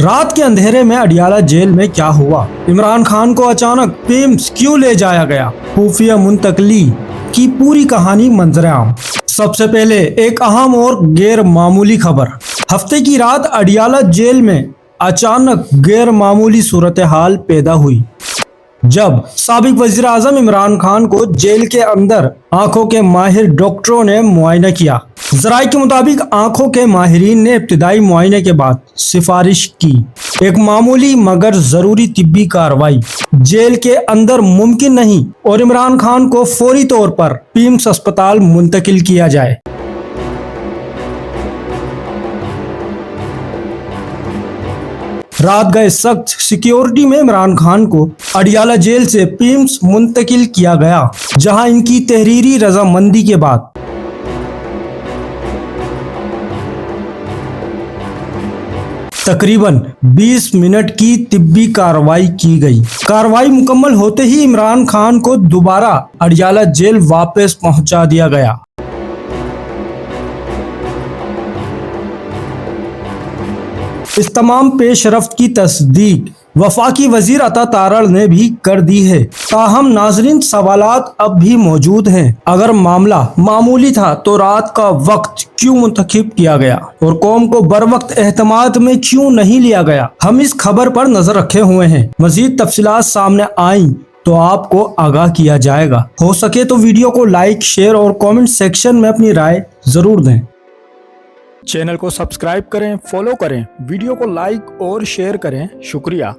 रात के अंधेरे में अडियाला जेल में क्या हुआ? इमरान खान को अचानक पीएम्स क्यों ले जाया गया? खुफिया मुंतकली की पूरी कहानी मंजर-ए-आम। सबसे पहले एक अहम और गैर मामूली खबर। हफ्ते की रात अडियाला जेल में अचानक गैर मामूली सूरत हाल पैदा हुई जब साबिक वजीर आजम इमरान खान को जेल के अंदर आंखों के माहिर डॉक्टरों ने मुआयना किया। जराये के मुताबिक आंखों के माहिरीन ने इब्तिदाई मुआयने के बाद सिफारिश की एक मामूली मगर जरूरी तिब्बी कार्रवाई जेल के अंदर मुमकिन नहीं और इमरान खान को फौरी तौर पर पीएम्स अस्पताल मुंतकिल किया जाए। रात गए सख्त सिक्योरिटी में इमरान खान को अडियाला जेल से पीएम्स मुंतकिल किया गया, जहां इनकी तहरीरी रजामंदी के बाद तकरीबन 20 मिनट की तिब्बी कार्रवाई की गई। कार्रवाई मुकम्मल होते ही इमरान खान को दोबारा अडियाला जेल वापस पहुंचा दिया गया। इस तमाम पेशरफ्त की तस्दीक वफाकी वजीर अता तारड़ ने भी कर दी है। ताहम नाजरीन, सवालात अब भी मौजूद हैं। अगर मामला मामूली था तो रात का वक्त क्यों मुंतखब किया गया और कौम को बर वक्त एहतमाद में क्यों नहीं लिया गया? हम इस खबर पर नजर रखे हुए हैं। मजीद तफसीलात सामने आई तो आपको आगाह किया जाएगा। हो सके तो वीडियो को लाइक, शेयर और कमेंट सेक्शन में अपनी राय जरूर दें। चैनल को सब्सक्राइब करें, फॉलो करें, वीडियो को लाइक और शेयर करें। शुक्रिया।